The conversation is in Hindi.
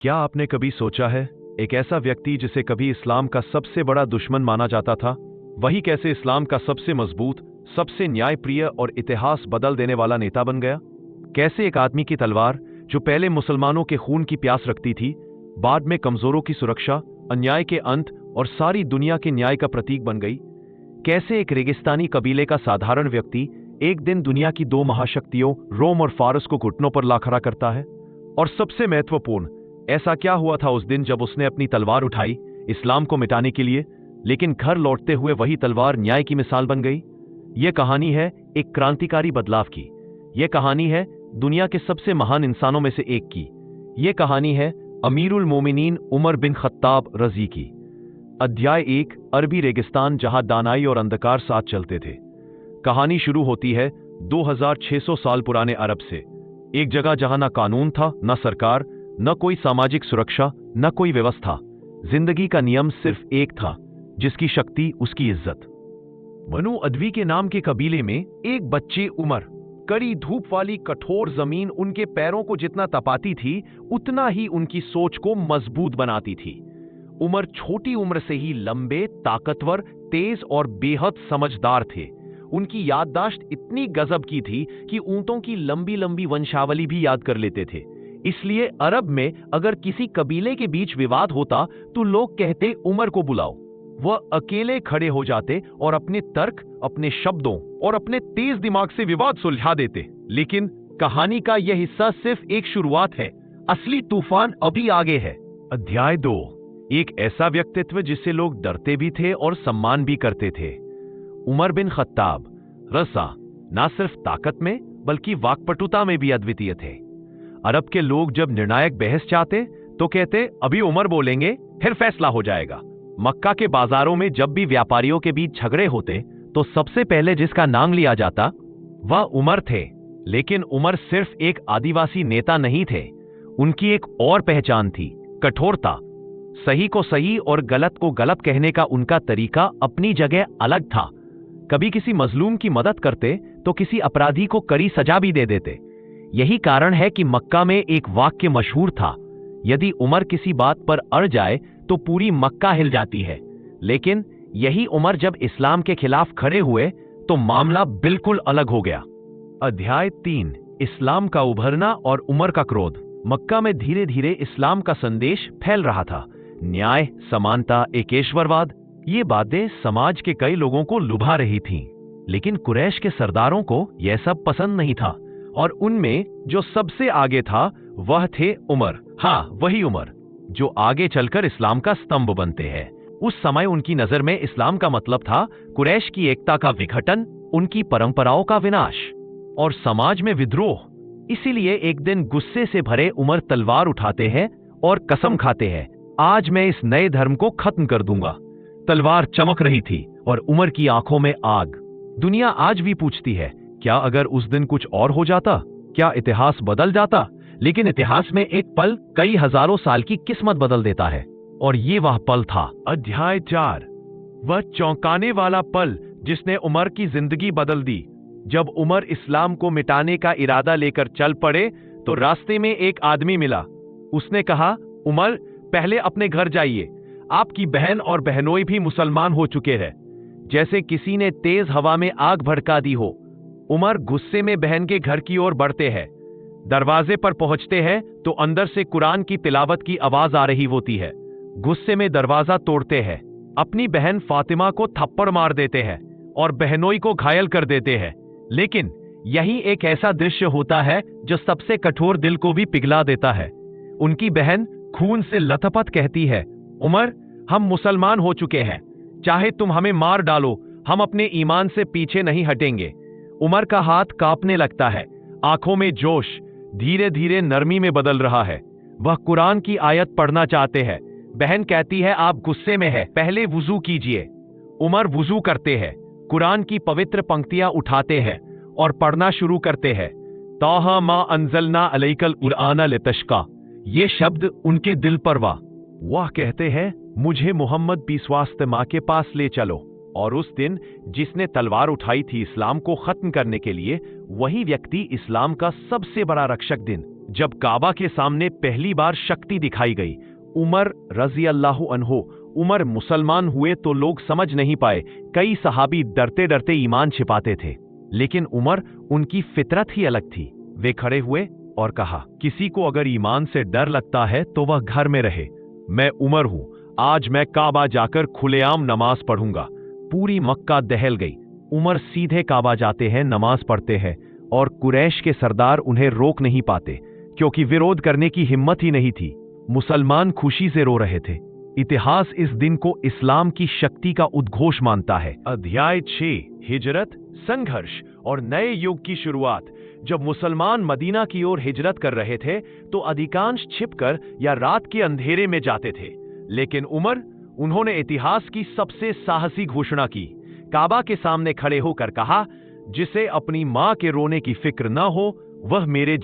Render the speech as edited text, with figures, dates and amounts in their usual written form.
क्या आपने कभी सोचा है, एक ऐसा व्यक्ति जिसे कभी इस्लाम का सबसे बड़ा दुश्मन माना जाता था, वही कैसे इस्लाम का सबसे मजबूत, सबसे न्यायप्रिय और इतिहास बदल देने वाला नेता बन गया? कैसे एक आदमी की तलवार, जो पहले मुसलमानों के खून की प्यास रखती थी, बाद में कमजोरों की सुरक्षा, अन्याय के अंत और सारी दुनिया के न्याय का प्रतीक बन गई? कैसे एक रेगिस्तानी कबीले का साधारण व्यक्ति एक दिन दुनिया की दो महाशक्तियों रोम और फारस को घुटनों पर ला खड़ा करता है? और सबसे महत्वपूर्ण, ऐसा क्या हुआ था उस दिन जब उसने अपनी तलवार उठाई इस्लाम को मिटाने के लिए, लेकिन घर लौटते हुए वही तलवार न्याय की मिसाल बन गई? यह कहानी है एक क्रांतिकारी बदलाव की। यह कहानी है दुनिया के सबसे महान इंसानों में से एक की। यह कहानी है अमीरुल मोमिनीन उमर बिन खत्ताब रजी की। अध्याय 1, अरबी रेगिस्तान जहां दानाई और अंधकार साथ चलते थे। कहानी शुरू होती है 2600 साल पुराने अरब से, एक जगह जहां ना कानून था, ना सरकार, न कोई सामाजिक सुरक्षा, न कोई व्यवस्था। जिंदगी का नियम सिर्फ एक था, जिसकी शक्ति उसकी इज्जत। बनु अदवी के नाम के कबीले में एक बच्चे उमर, कड़ी धूप वाली कठोर जमीन उनके पैरों को जितना तपाती थी, उतना ही उनकी सोच को मजबूत बनाती थी। उमर छोटी उम्र से ही लंबे, ताकतवर, तेज और बेहद समझदार थे। उनकी याददाश्त इतनी गजब की थी कि ऊंटों की लंबी लंबी वंशावली भी याद कर लेते थे। इसलिए अरब में अगर किसी कबीले के बीच विवाद होता तो लोग कहते उमर को बुलाओ। वह अकेले खड़े हो जाते और अपने तर्क, अपने शब्दों और अपने तेज दिमाग से विवाद सुलझा देते। लेकिन कहानी का यह हिस्सा सिर्फ एक शुरुआत है, असली तूफान अभी आगे है। अध्याय 2, एक ऐसा व्यक्तित्व जिससे लोग डरते भी थे और सम्मान भी करते थे। उमर बिन खत्ताब रज़ा ना सिर्फ ताकत में बल्कि वाक्पटुता में भी अद्वितीय थे। अरब के लोग जब निर्णायक बहस चाहते तो कहते अभी उमर बोलेंगे, फिर फैसला हो जाएगा। मक्का के बाजारों में जब भी व्यापारियों के बीच झगड़े होते तो सबसे पहले जिसका नाम लिया जाता वह उमर थे। लेकिन उमर सिर्फ एक आदिवासी नेता नहीं थे, उनकी एक और पहचान थी, कठोरता। सही को सही और गलत को गलत कहने का उनका तरीका अपनी जगह अलग था। कभी किसी मजलूम की मदद करते तो किसी अपराधी को कड़ी सजा भी दे देते। यही कारण है कि मक्का में एक वाक्य मशहूर था, यदि उमर किसी बात पर अड़ जाए तो पूरी मक्का हिल जाती है। लेकिन यही उमर जब इस्लाम के खिलाफ खड़े हुए तो मामला बिल्कुल अलग हो गया। अध्याय 3, इस्लाम का उभरना और उमर का क्रोध। मक्का में धीरे धीरे इस्लाम का संदेश फैल रहा था। न्याय, समानता, एकेश्वरवाद, ये बातें समाज के कई लोगों को लुभा रही थीं। लेकिन कुरैश के सरदारों को यह सब पसंद नहीं था, और उनमें जो सबसे आगे था वह थे उमर। हाँ, वही उमर जो आगे चलकर इस्लाम का स्तंभ बनते हैं। उस समय उनकी नजर में इस्लाम का मतलब था कुरैश की एकता का विघटन, उनकी परंपराओं का विनाश और समाज में विद्रोह। इसीलिए एक दिन गुस्से से भरे उमर तलवार उठाते हैं और कसम खाते हैं, आज मैं इस नए धर्म को खत्म कर दूंगा। तलवार चमक रही थी और उमर की आंखों में आग। दुनिया आज भी पूछती है, क्या अगर उस दिन कुछ और हो जाता, क्या इतिहास बदल जाता? लेकिन इतिहास में एक पल कई हजारों साल की किस्मत बदल देता है, और ये वह पल था। अध्याय 4, वह चौंकाने वाला पल जिसने उमर की जिंदगी बदल दी। जब उमर इस्लाम को मिटाने का इरादा लेकर चल पड़े तो रास्ते में एक आदमी मिला। उसने कहा, उमर, पहले अपने घर जाइए, आपकी बहन और बहनोई भी मुसलमान हो चुके हैं। जैसे किसी ने तेज हवा में आग भड़का दी हो। उमर गुस्से में बहन के घर की ओर बढ़ते हैं। दरवाजे पर पहुंचते हैं तो अंदर से कुरान की तिलावत की आवाज आ रही होती है। गुस्से में दरवाजा तोड़ते हैं, अपनी बहन फातिमा को थप्पड़ मार देते हैं और बहनोई को घायल कर देते हैं। लेकिन यही एक ऐसा दृश्य होता है जो सबसे कठोर दिल को भी पिघला देता है। उनकी बहन खून से लथपथ कहती है, उमर, हम मुसलमान हो चुके हैं, चाहे तुम हमें मार डालो, हम अपने ईमान से पीछे नहीं हटेंगे। उमर का हाथ कांपने लगता है, आंखों में जोश धीरे धीरे नरमी में बदल रहा है। वह कुरान की आयत पढ़ना चाहते हैं। बहन कहती है, आप गुस्से में है, पहले वुजू कीजिए। उमर वुजू करते हैं, कुरान की पवित्र पंक्तियां उठाते हैं और पढ़ना शुरू करते हैं। ताहा मा अंजलना अलैकल कुरआना लितश्का। ये शब्द उनके दिल पर वह कहते हैं, मुझे मोहम्मद विश्वास माँ के पास ले चलो। और उस दिन जिसने तलवार उठाई थी इस्लाम को खत्म करने के लिए, वही व्यक्ति इस्लाम का सबसे बड़ा रक्षक दिन जब काबा के सामने पहली बार शक्ति दिखाई गई, उमर रजी अल्लाहु अन्हो उमर मुसलमान हुए तो लोग समझ नहीं पाए। कई सहाबी डरते डरते ईमान छिपाते थे, लेकिन उमर, उनकी फितरत ही अलग थी। वे खड़े हुए और कहा, किसी को अगर ईमान से डर लगता है तो वह घर में रहे। मैं उमर हूं, आज मैं काबा जाकर खुलेआम नमाज पढ़ूंगा। पूरी मक्का दहल गई। उमर सीधे काबा जाते हैं, नमाज पढ़ते हैं, और कुरैश के सरदार उन्हें रोक नहीं पाते, क्योंकि विरोध करने की हिम्मत ही नहीं थी। मुसलमान खुशी से रो रहे थे। इतिहास इस दिन को इस्लाम की शक्ति का उद्घोष मानता है। अध्याय 6, हिजरत, संघर्ष और नए युग की शुरुआत। जब मुसलमान मदीना की ओर हिजरत कर रहे थे तो अधिकांश छिपकर या रात के अंधेरे में जाते थे, लेकिन उमर, उन्होंने इतिहास की सबसे साहसी घोषणा की। काबा के सामने खड़े होकर कहा, जिसे अपनी मां के रोने की फिक्र न हो वह मेरे